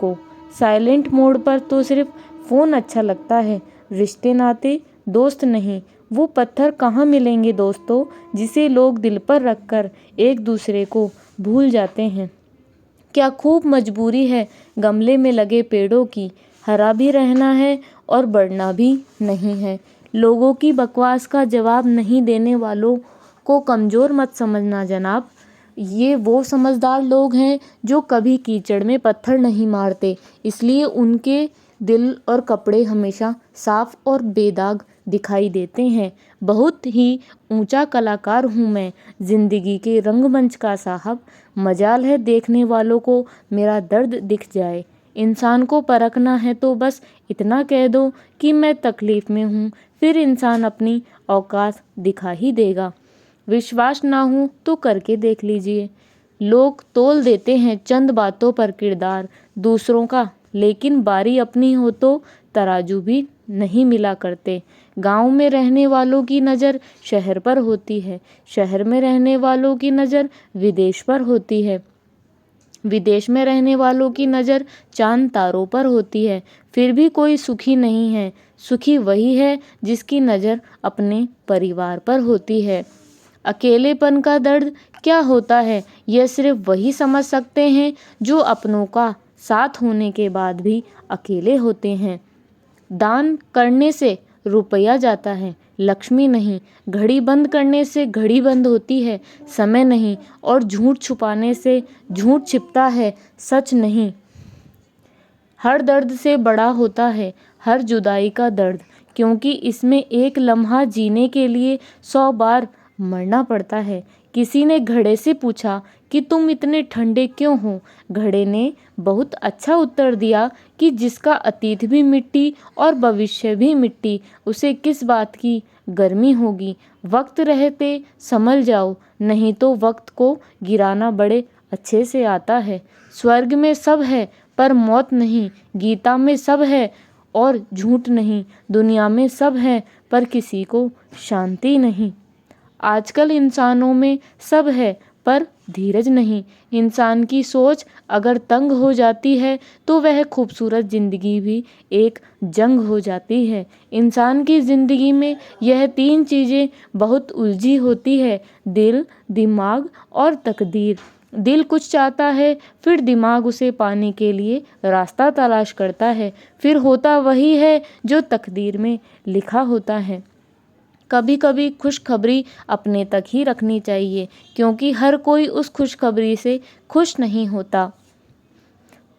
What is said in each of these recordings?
को। Silent mode पर तो सिर्फ फ़ोन अच्छा लगता है, रिश्ते नाते दोस्त नहीं। वो पत्थर कहाँ मिलेंगे दोस्तों, जिसे लोग दिल पर रखकर एक दूसरे को भूल जाते हैं। क्या खूब मजबूरी है गमले में लगे पेड़ों की, हरा भी रहना है और बढ़ना भी नहीं है। लोगों की बकवास का जवाब नहीं देने वालों को कमज़ोर मत समझना जनाब। ये वो समझदार लोग हैं जो कभी कीचड़ में पत्थर नहीं मारते, इसलिए उनके दिल और कपड़े हमेशा साफ और बेदाग दिखाई देते हैं। बहुत ही ऊंचा कलाकार हूँ मैं ज़िंदगी के रंगमंच का साहब। मजाल है देखने वालों को मेरा दर्द दिख जाए। इंसान को परखना है तो बस इतना कह दो कि मैं तकलीफ़ में हूँ, फिर इंसान अपनी औकात दिखा ही देगा। विश्वास ना हो तो करके देख लीजिए। लोग तोल देते हैं चंद बातों पर किरदार दूसरों का, लेकिन बारी अपनी हो तो तराजू भी नहीं मिला करते। गांव में रहने वालों की नज़र शहर पर होती है, शहर में रहने वालों की नज़र विदेश पर होती है, विदेश में रहने वालों की नज़र चांद तारों पर होती है। फिर भी कोई सुखी नहीं है। सुखी वही है जिसकी नज़र अपने परिवार पर होती है। अकेलेपन का दर्द क्या होता है यह सिर्फ वही समझ सकते हैं जो अपनों का साथ होने के बाद भी अकेले होते हैं। दान करने से रुपया जाता है, लक्ष्मी नहीं। घड़ी बंद करने से घड़ी बंद होती है, समय नहीं। और झूठ छुपाने से झूठ छिपता है, सच नहीं। हर दर्द से बड़ा होता है हर जुदाई का दर्द, क्योंकि इसमें एक लम्हा जीने के लिए 100 बार मरना पड़ता है। किसी ने घड़े से पूछा कि तुम इतने ठंडे क्यों हो। घड़े ने बहुत अच्छा उत्तर दिया कि जिसका अतीत भी मिट्टी और भविष्य भी मिट्टी, उसे किस बात की गर्मी होगी। वक्त रहते संभल जाओ, नहीं तो वक्त को गिराना बड़े अच्छे से आता है। स्वर्ग में सब है पर मौत नहीं, गीता में सब है और झूठ नहीं, दुनिया में सब है पर किसी को शांति नहीं। आजकल इंसानों में सब है पर धीरज नहीं। इंसान की सोच अगर तंग हो जाती है तो वह खूबसूरत ज़िंदगी भी एक जंग हो जाती है। इंसान की ज़िंदगी में यह 3 चीज़ें बहुत उलझी होती है, दिल, दिमाग और तकदीर। दिल कुछ चाहता है, फिर दिमाग उसे पाने के लिए रास्ता तलाश करता है, फिर होता वही है जो तकदीर में लिखा होता है। कभी कभी खुशखबरी अपने तक ही रखनी चाहिए, क्योंकि हर कोई उस खुशखबरी से खुश नहीं होता।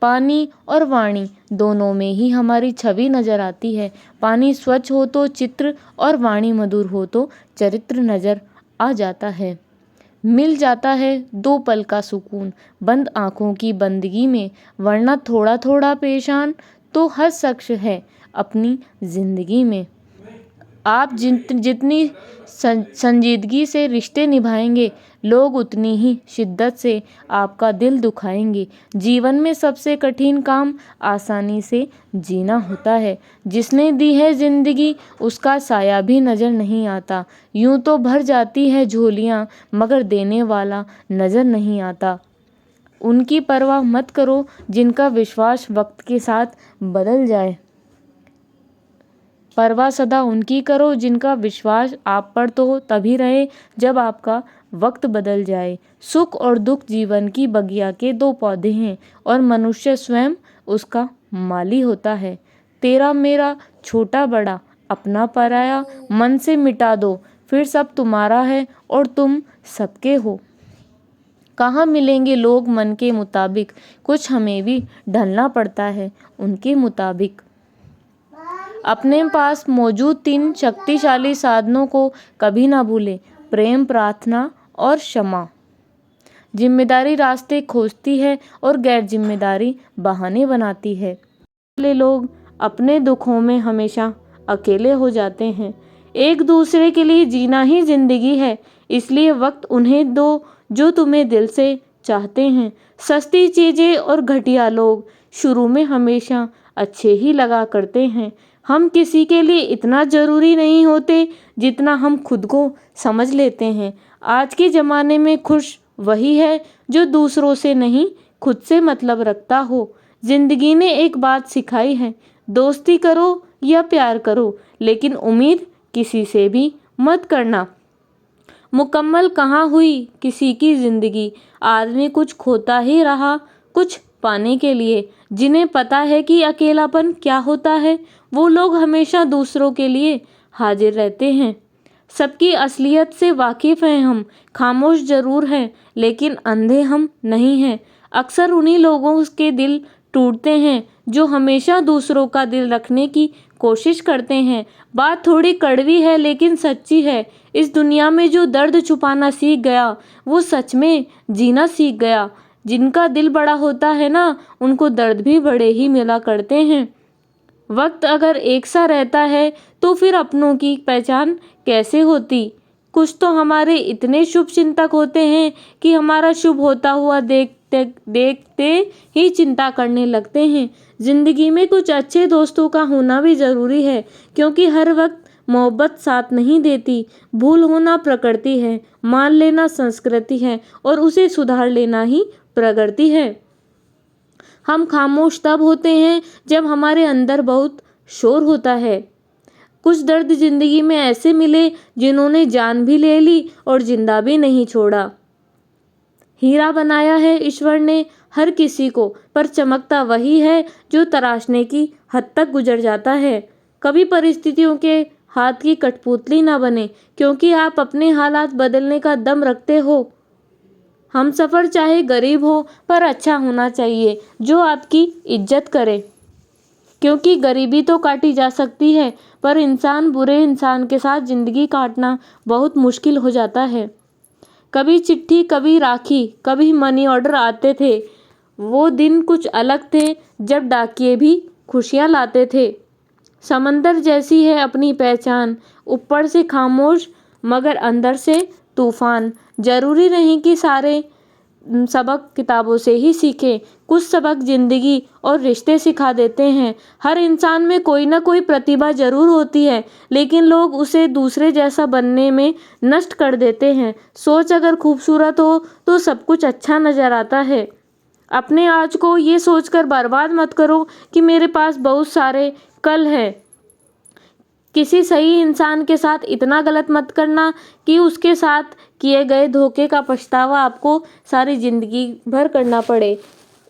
पानी और वाणी दोनों में ही हमारी छवि नज़र आती है। पानी स्वच्छ हो तो चित्र और वाणी मधुर हो तो चरित्र नज़र आ जाता है। मिल जाता है 2 पल का सुकून बंद आँखों की बंदगी में, वरना थोड़ा थोड़ा पेशान तो हर शख्स है अपनी ज़िंदगी में। आप जितनी संजीदगी से रिश्ते निभाएंगे, लोग उतनी ही शिद्दत से आपका दिल दुखाएंगे। जीवन में सबसे कठिन काम आसानी से जीना होता है। जिसने दी है ज़िंदगी उसका साया भी नज़र नहीं आता। यूं तो भर जाती है झोलियां, मगर देने वाला नज़र नहीं आता। उनकी परवाह मत करो जिनका विश्वास वक्त के साथ बदल जाए। परवाह सदा उनकी करो जिनका विश्वास आप पर तो तभी रहे जब आपका वक्त बदल जाए। सुख और दुख जीवन की बगिया के 2 पौधे हैं और मनुष्य स्वयं उसका माली होता है। तेरा मेरा छोटा बड़ा अपना पराया मन से मिटा दो, फिर सब तुम्हारा है और तुम सबके हो। कहाँ मिलेंगे लोग मन के मुताबिक, कुछ हमें भी ढलना पड़ता है उनके मुताबिक। अपने पास मौजूद 3 शक्तिशाली साधनों को कभी ना भूलें, प्रेम, प्रार्थना और क्षमा। जिम्मेदारी रास्ते खोजती है और गैर जिम्मेदारी बहाने बनाती है। अकेले लोग अपने दुखों में हमेशा अकेले हो जाते हैं। एक दूसरे के लिए जीना ही जिंदगी है, इसलिए वक्त उन्हें दो जो तुम्हें दिल से चाहते हैं। सस्ती चीज़ें और घटिया लोग शुरू में हमेशा अच्छे ही लगा करते हैं। हम किसी के लिए इतना ज़रूरी नहीं होते जितना हम खुद को समझ लेते हैं। आज के ज़माने में खुश वही है जो दूसरों से नहीं खुद से मतलब रखता हो। जिंदगी ने एक बात सिखाई है, दोस्ती करो या प्यार करो, लेकिन उम्मीद किसी से भी मत करना। मुकम्मल कहाँ हुई किसी की जिंदगी, आदमी कुछ खोता ही रहा कुछ पाने के लिए। जिन्हें पता है कि अकेलापन क्या होता है, वो लोग हमेशा दूसरों के लिए हाजिर रहते हैं। सबकी असलियत से वाकिफ हैं हम, खामोश जरूर हैं लेकिन अंधे हम नहीं हैं। अक्सर उन्हीं लोगों के दिल टूटते हैं जो हमेशा दूसरों का दिल रखने की कोशिश करते हैं। बात थोड़ी कड़वी है लेकिन सच्ची है। इस दुनिया में जो दर्द छुपाना सीख गया, वो सच में जीना सीख गया। जिनका दिल बड़ा होता है ना, उनको दर्द भी बड़े ही मिला करते हैं। वक्त अगर एक सा रहता है तो फिर अपनों की पहचान कैसे होती। कुछ तो हमारे इतने शुभ चिंतक होते हैं कि हमारा शुभ होता हुआ देखते देखते ही चिंता करने लगते हैं। जिंदगी में कुछ अच्छे दोस्तों का होना भी जरूरी है, क्योंकि हर वक्त मोहब्बत साथ नहीं देती। भूल होना प्रकृति है, मान लेना संस्कृति है और उसे सुधार लेना ही प्रगति है। हम खामोश तब होते हैं जब हमारे अंदर बहुत शोर होता है। कुछ दर्द जिंदगी में ऐसे मिले जिन्होंने जान भी ले ली और जिंदा भी नहीं छोड़ा। हीरा बनाया है ईश्वर ने हर किसी को, पर चमकता वही है जो तराशने की हद तक गुजर जाता है। कभी परिस्थितियों के हाथ की कठपुतली ना बने, क्योंकि आप अपने हालात बदलने का दम रखते हो। हम सफ़र चाहे गरीब हो पर अच्छा होना चाहिए, जो आपकी इज्जत करे। क्योंकि गरीबी तो काटी जा सकती है, पर बुरे इंसान के साथ ज़िंदगी काटना बहुत मुश्किल हो जाता है। कभी चिट्ठी, कभी राखी, कभी मनी ऑर्डर आते थे। वो दिन कुछ अलग थे जब डाकिये भी खुशियाँ लाते थे। समंदर जैसी है अपनी पहचान, ऊपर से खामोश मगर अंदर से तूफान। जरूरी नहीं कि सारे सबक किताबों से ही सीखें, कुछ सबक जिंदगी और रिश्ते सिखा देते हैं। हर इंसान में कोई ना कोई प्रतिभा जरूर होती है, लेकिन लोग उसे दूसरे जैसा बनने में नष्ट कर देते हैं। सोच अगर खूबसूरत हो तो सब कुछ अच्छा नजर आता है। अपने आज को ये सोचकर बर्बाद मत करो कि मेरे पास बहुत सारे कल है। किसी सही इंसान के साथ इतना गलत मत करना कि उसके साथ किए गए धोखे का पछतावा आपको सारी जिंदगी भर करना पड़े।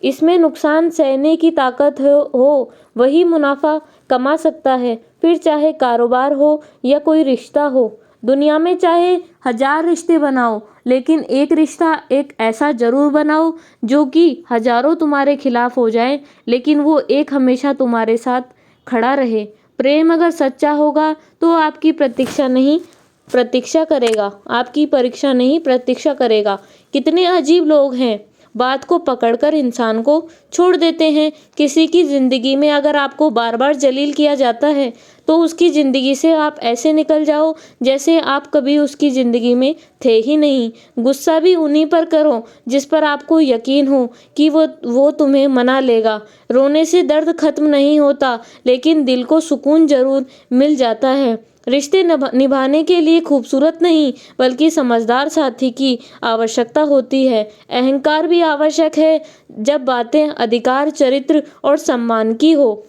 इसमें नुकसान सहने की ताकत हो वही मुनाफा कमा सकता है, फिर चाहे कारोबार हो या कोई रिश्ता हो। दुनिया में चाहे 1000 रिश्ते बनाओ, लेकिन एक रिश्ता एक ऐसा जरूर बनाओ जो कि हजारों तुम्हारे खिलाफ हो जाए, लेकिन वो एक हमेशा तुम्हारे साथ खड़ा रहे। प्रेम अगर सच्चा होगा तो आपकी प्रतीक्षा करेगा, आपकी परीक्षा नहीं प्रतीक्षा करेगा। कितने अजीब लोग हैं, बात को पकड़कर इंसान को छोड़ देते हैं। किसी की ज़िंदगी में अगर आपको बार बार जलील किया जाता है तो उसकी ज़िंदगी से आप ऐसे निकल जाओ जैसे आप कभी उसकी ज़िंदगी में थे ही नहीं। गुस्सा भी उन्हीं पर करो जिस पर आपको यकीन हो कि वो तुम्हें मना लेगा। रोने से दर्द खत्म नहीं होता, लेकिन दिल को सुकून जरूर मिल जाता है। रिश्ते निभाने के लिए खूबसूरत नहीं बल्कि समझदार साथी की आवश्यकता होती है। अहंकार भी आवश्यक है जब बातें अधिकार, चरित्र और सम्मान की हो।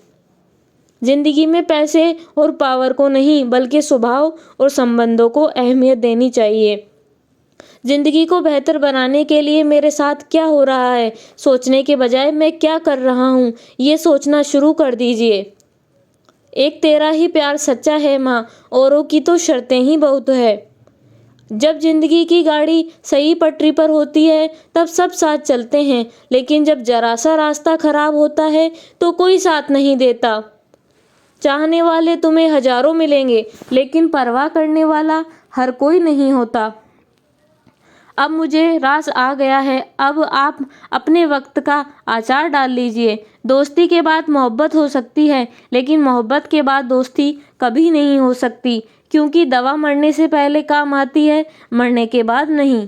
जिंदगी में पैसे और पावर को नहीं बल्कि स्वभाव और संबंधों को अहमियत देनी चाहिए। जिंदगी को बेहतर बनाने के लिए मेरे साथ क्या हो रहा है सोचने के बजाय मैं क्या कर रहा हूँ ये सोचना शुरू कर दीजिए। एक तेरा ही प्यार सच्चा है माँ, औरों की तो शर्तें ही बहुत है। जब जिंदगी की गाड़ी सही पटरी पर होती है तब सब साथ चलते हैं, लेकिन जब जरा सा रास्ता खराब होता है तो कोई साथ नहीं देता। चाहने वाले तुम्हें हजारों मिलेंगे, लेकिन परवाह करने वाला हर कोई नहीं होता। अब मुझे रास आ गया है, अब आप अपने वक्त का आचार डाल लीजिए। दोस्ती के बाद मोहब्बत हो सकती है, लेकिन मोहब्बत के बाद दोस्ती कभी नहीं हो सकती, क्योंकि दवा मरने से पहले काम आती है, मरने के बाद नहीं।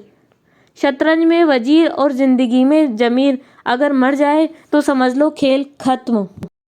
शतरंज में वजीर और जिंदगी में जमीर अगर मर जाए तो समझ लो खेल खत्म।